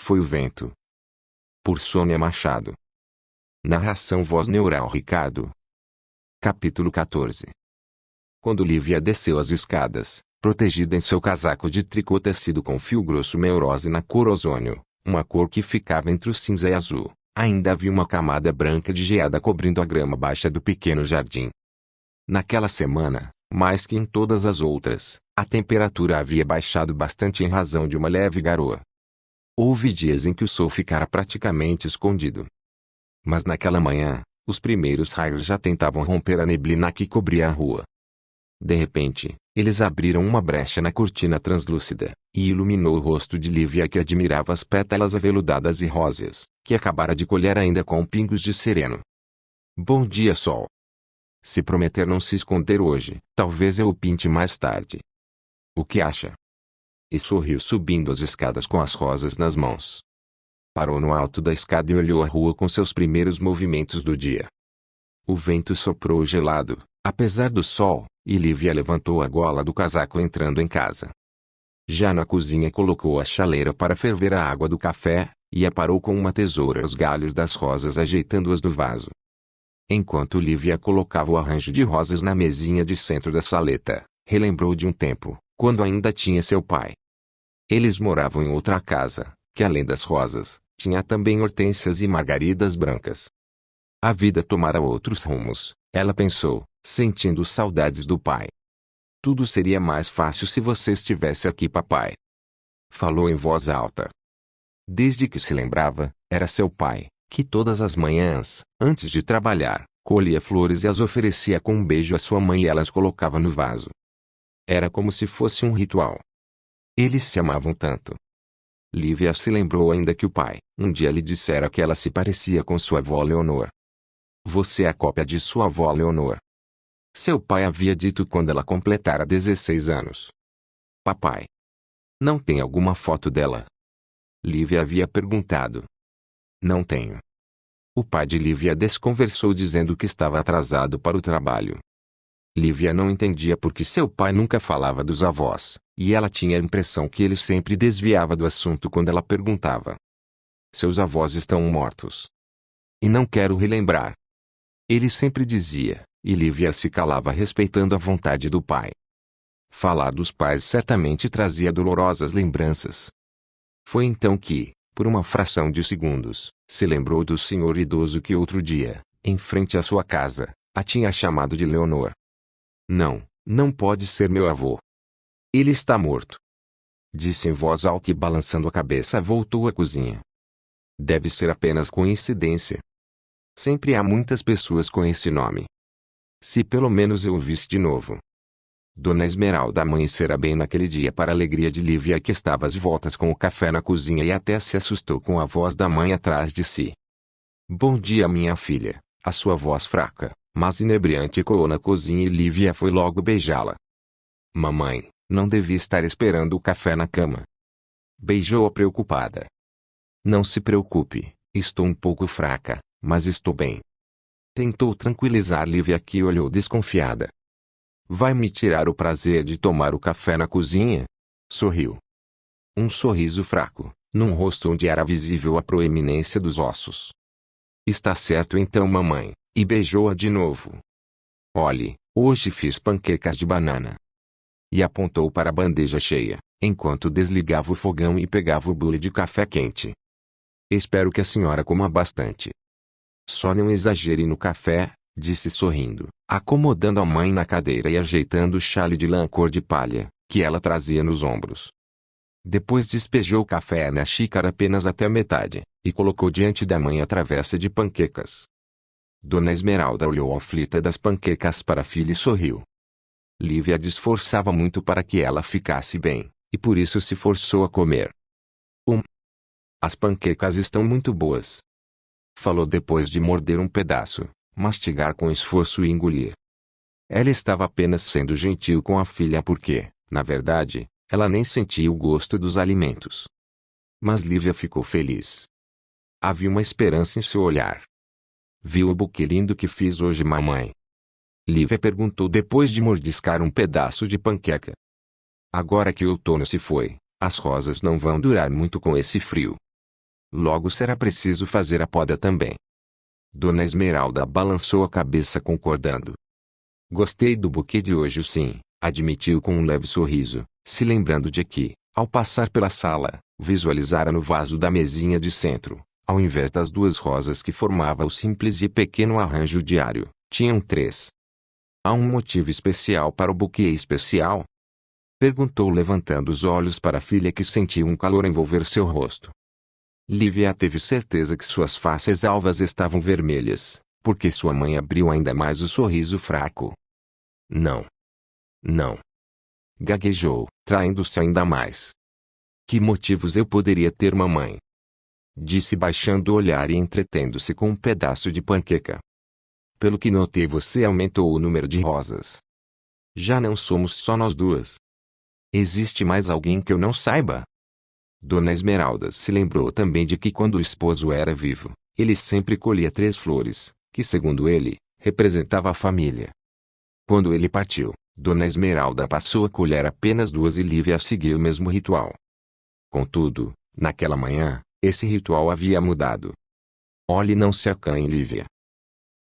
foi o vento. Por Sônia Machado. Narração voz neural Ricardo. Capítulo 14. Quando Lívia desceu as escadas, protegida em seu casaco de tricô tecido com fio grosso meurose na cor ozônio, uma cor que ficava entre o cinza e azul, ainda havia uma camada branca de geada cobrindo a grama baixa do pequeno jardim. Naquela semana, mais que em todas as outras, a temperatura havia baixado bastante em razão de uma leve garoa. Houve dias em que o sol ficara praticamente escondido. Mas naquela manhã, os primeiros raios já tentavam romper a neblina que cobria a rua. De repente, eles abriram uma brecha na cortina translúcida, e iluminou o rosto de Lívia que admirava as pétalas aveludadas e róseas, que acabara de colher ainda com pingos de sereno. Bom dia, sol. Se prometer não se esconder hoje, talvez eu o pinte mais tarde. O que acha? E sorriu subindo as escadas com as rosas nas mãos. Parou no alto da escada e olhou a rua com seus primeiros movimentos do dia. O vento soprou gelado, apesar do sol, e Lívia levantou a gola do casaco entrando em casa. Já na cozinha colocou a chaleira para ferver a água do café, e aparou com uma tesoura os galhos das rosas ajeitando-as no vaso. Enquanto Lívia colocava o arranjo de rosas na mesinha de centro da saleta, relembrou de um tempo, quando ainda tinha seu pai. Eles moravam em outra casa, que além das rosas, tinha também hortênsias e margaridas brancas. A vida tomara outros rumos, ela pensou, sentindo saudades do pai. Tudo seria mais fácil se você estivesse aqui, papai. Falou em voz alta. Desde que se lembrava, era seu pai, que todas as manhãs, antes de trabalhar, colhia flores e as oferecia com um beijo à sua mãe e ela as colocava no vaso. Era como se fosse um ritual. Eles se amavam tanto. Lívia se lembrou ainda que o pai, um dia lhe dissera que ela se parecia com sua avó Leonor. Você é a cópia de sua avó Leonor. Seu pai havia dito quando ela completara 16 anos. Papai. Não tem alguma foto dela? Lívia havia perguntado. Não tenho. O pai de Lívia desconversou dizendo que estava atrasado para o trabalho. Lívia não entendia por que seu pai nunca falava dos avós, e ela tinha a impressão que ele sempre desviava do assunto quando ela perguntava. Seus avós estão mortos. E não quero relembrar. Ele sempre dizia, e Lívia se calava respeitando a vontade do pai. Falar dos pais certamente trazia dolorosas lembranças. Foi então que, por uma fração de segundos, se lembrou do senhor idoso que outro dia, em frente à sua casa, a tinha chamado de Leonor. Não, não pode ser meu avô. Ele está morto. Disse em voz alta e balançando a cabeça voltou à cozinha. Deve ser apenas coincidência. Sempre há muitas pessoas com esse nome. Se pelo menos eu o visse de novo. Dona Esmeralda amanhecera bem naquele dia para a alegria de Lívia que estava às voltas com o café na cozinha e até se assustou com a voz da mãe atrás de si. Bom dia, minha filha, a sua voz fraca, mas inebriante ecoou na cozinha e Lívia foi logo beijá-la. Mamãe, não devia estar esperando o café na cama. Beijou-a preocupada. Não se preocupe, estou um pouco fraca, mas estou bem. Tentou tranquilizar Lívia que olhou desconfiada. Vai me tirar o prazer de tomar o café na cozinha? Sorriu. Um sorriso fraco, num rosto onde era visível a proeminência dos ossos. Está certo então, mamãe, e beijou-a de novo. Olhe, hoje fiz panquecas de banana. E apontou para a bandeja cheia, enquanto desligava o fogão e pegava o bule de café quente. Espero que a senhora coma bastante. Só não exagere no café, disse sorrindo, acomodando a mãe na cadeira e ajeitando o chale de lã cor de palha, que ela trazia nos ombros. Depois despejou o café na xícara apenas até a metade, e colocou diante da mãe a travessa de panquecas. Dona Esmeralda olhou aflita das panquecas para a filha e sorriu. Lívia esforçava muito para que ela ficasse bem, e por isso se forçou a comer. As panquecas estão muito boas. Falou depois de morder um pedaço, mastigar com esforço e engolir. Ela estava apenas sendo gentil com a filha porque, na verdade, ela nem sentia o gosto dos alimentos. Mas Lívia ficou feliz. Havia uma esperança em seu olhar. Viu o buquê lindo que fiz hoje, mamãe? Lívia perguntou depois de mordiscar um pedaço de panqueca. Agora que o outono se foi, as rosas não vão durar muito com esse frio. Logo será preciso fazer a poda também. Dona Esmeralda balançou a cabeça concordando. Gostei do buquê de hoje, sim, admitiu com um leve sorriso, se lembrando de que, ao passar pela sala, visualizara no vaso da mesinha de centro, ao invés das 2 rosas que formava o simples e pequeno arranjo diário, tinham 3. Há um motivo especial para o buquê especial? Perguntou levantando os olhos para a filha que sentiu um calor envolver seu rosto. Lívia teve certeza que suas faces alvas estavam vermelhas, porque sua mãe abriu ainda mais o sorriso fraco. Não. Não. Gaguejou, traindo-se ainda mais. Que motivos eu poderia ter, mamãe? Disse baixando o olhar e entretendo-se com um pedaço de panqueca. Pelo que notei, você aumentou o número de rosas. Já não somos só nós 2. Existe mais alguém que eu não saiba? Dona Esmeralda se lembrou também de que quando o esposo era vivo, ele sempre colhia 3 flores, que segundo ele, representava a família. Quando ele partiu, Dona Esmeralda passou a colher apenas 2 e Lívia seguiu o mesmo ritual. Contudo, naquela manhã, esse ritual havia mudado. Olhe, não se acanhe, Lívia.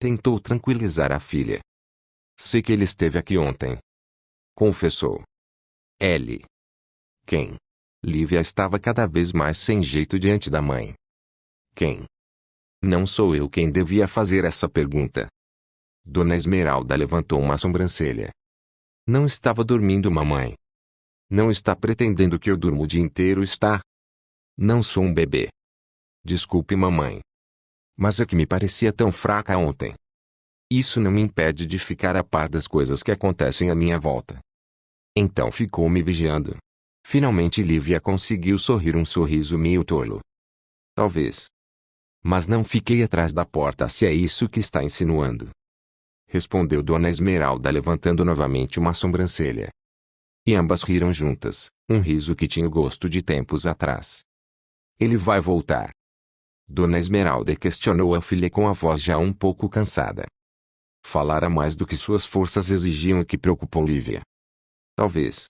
Tentou tranquilizar a filha. Sei que ele esteve aqui ontem. Confessou. Ele. Quem? Lívia estava cada vez mais sem jeito diante da mãe. Quem? Não sou eu quem devia fazer essa pergunta. Dona Esmeralda levantou uma sobrancelha. Não estava dormindo, mamãe. Não está pretendendo que eu durmo o dia inteiro, está? Não sou um bebê. Desculpe, mamãe. Mas é que me parecia tão fraca ontem. Isso não me impede de ficar a par das coisas que acontecem à minha volta. Então ficou me vigiando. Finalmente Lívia conseguiu sorrir um sorriso meio tolo. Talvez. Mas não fiquei atrás da porta, se é isso que está insinuando. Respondeu Dona Esmeralda levantando novamente uma sobrancelha. E ambas riram juntas, um riso que tinha o gosto de tempos atrás. Ele vai voltar? Dona Esmeralda questionou a filha com a voz já um pouco cansada. Falara mais do que suas forças exigiam, o que preocupou Lívia. Talvez.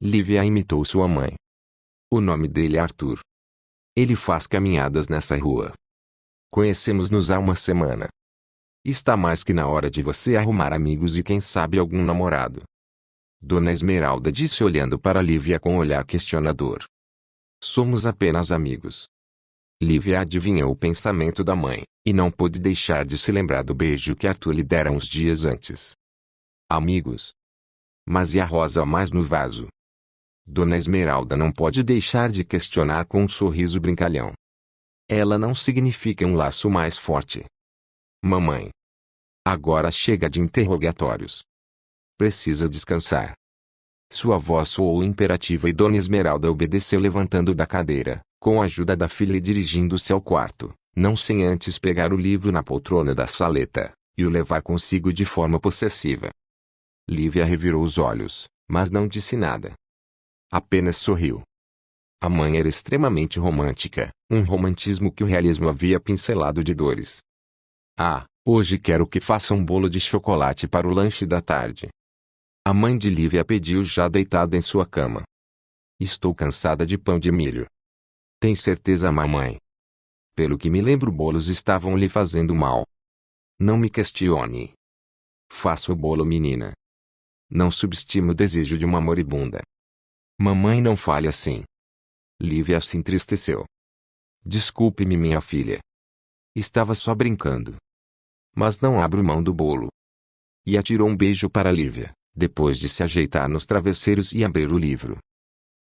Lívia imitou sua mãe. O nome dele é Arthur. Ele faz caminhadas nessa rua. Conhecemos-nos há uma semana. Está mais que na hora de você arrumar amigos e quem sabe algum namorado. Dona Esmeralda disse olhando para Lívia com um olhar questionador. Somos apenas amigos. Lívia adivinhou o pensamento da mãe, e não pôde deixar de se lembrar do beijo que Arthur lhe dera uns dias antes. Amigos? Mas e a rosa a mais no vaso? Dona Esmeralda não pode deixar de questionar com um sorriso brincalhão. Ela não significa um laço mais forte. Mamãe. Agora chega de interrogatórios. Precisa descansar. Sua voz soou imperativa e Dona Esmeralda obedeceu levantando da cadeira, com a ajuda da filha e dirigindo-se ao quarto, não sem antes pegar o livro na poltrona da saleta, e o levar consigo de forma possessiva. Lívia revirou os olhos, mas não disse nada. Apenas sorriu. A mãe era extremamente romântica, um romantismo que o realismo havia pincelado de dores. Ah, hoje quero que faça um bolo de chocolate para o lanche da tarde. A mãe de Lívia pediu já deitada em sua cama. Estou cansada de pão de milho. Tem certeza, mamãe? Pelo que me lembro, bolos estavam lhe fazendo mal. Não me questione. Faça o bolo, menina. Não subestime o desejo de uma moribunda. Mamãe, não fale assim. Lívia se entristeceu. Desculpe-me, minha filha. Estava só brincando. Mas não abro mão do bolo. E atirou um beijo para Lívia, depois de se ajeitar nos travesseiros e abrir o livro.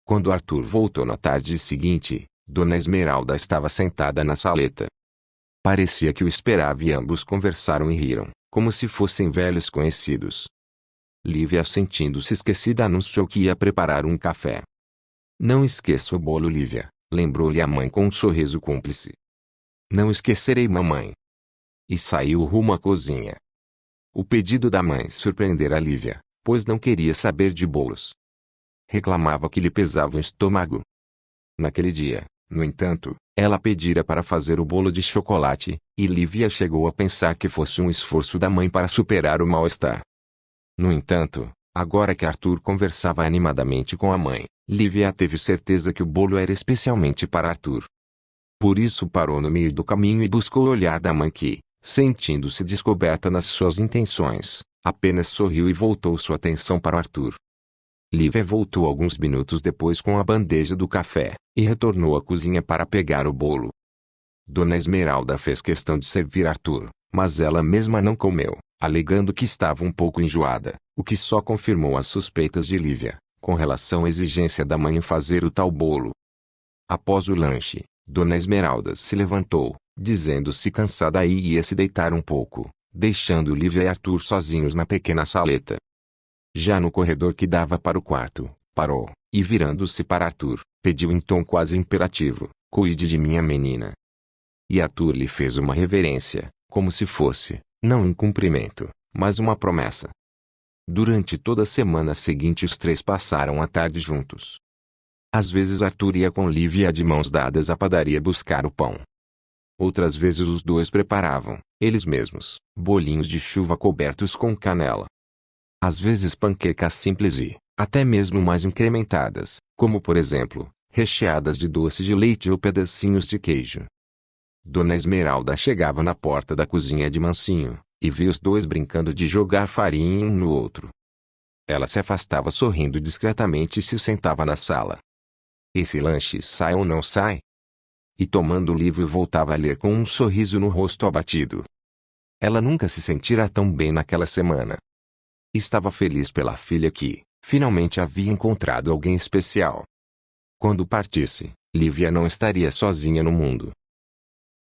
Quando Arthur voltou na tarde seguinte, Dona Esmeralda estava sentada na saleta. Parecia que o esperava e ambos conversaram e riram, como se fossem velhos conhecidos. Lívia, sentindo-se esquecida, anunciou que ia preparar um café. Não esqueça o bolo, Lívia, lembrou-lhe a mãe com um sorriso cúmplice. Não esquecerei, mamãe. E saiu rumo à cozinha. O pedido da mãe surpreendera Lívia, pois não queria saber de bolos. Reclamava que lhe pesava o estômago. Naquele dia, no entanto, ela pedira para fazer o bolo de chocolate, e Lívia chegou a pensar que fosse um esforço da mãe para superar o mal-estar. No entanto, agora que Arthur conversava animadamente com a mãe, Lívia teve certeza que o bolo era especialmente para Arthur. Por isso parou no meio do caminho e buscou o olhar da mãe que, sentindo-se descoberta nas suas intenções, apenas sorriu e voltou sua atenção para Arthur. Lívia voltou alguns minutos depois com a bandeja do café, e retornou à cozinha para pegar o bolo. Dona Esmeralda fez questão de servir Arthur, mas ela mesma não comeu, alegando que estava um pouco enjoada, o que só confirmou as suspeitas de Lívia, com relação à exigência da mãe em fazer o tal bolo. Após o lanche, Dona Esmeralda se levantou, dizendo-se cansada e ia se deitar um pouco, deixando Lívia e Arthur sozinhos na pequena saleta. Já no corredor que dava para o quarto, parou, e virando-se para Arthur, pediu em tom quase imperativo: "Cuide de minha menina." E Arthur lhe fez uma reverência, como se fosse, não um cumprimento, mas uma promessa. Durante toda a semana seguinte os três passaram a tarde juntos. Às vezes Arthur ia com Lívia de mãos dadas à padaria buscar o pão. Outras vezes os dois preparavam, eles mesmos, bolinhos de chuva cobertos com canela. Às vezes panquecas simples e, até mesmo mais incrementadas, como por exemplo, recheadas de doce de leite ou pedacinhos de queijo. Dona Esmeralda chegava na porta da cozinha de mansinho, e via os dois brincando de jogar farinha um no outro. Ela se afastava sorrindo discretamente e se sentava na sala. Esse lanche sai ou não sai? E tomando o livro voltava a ler com um sorriso no rosto abatido. Ela nunca se sentira tão bem naquela semana. Estava feliz pela filha que, finalmente havia encontrado alguém especial. Quando partisse, Lívia não estaria sozinha no mundo.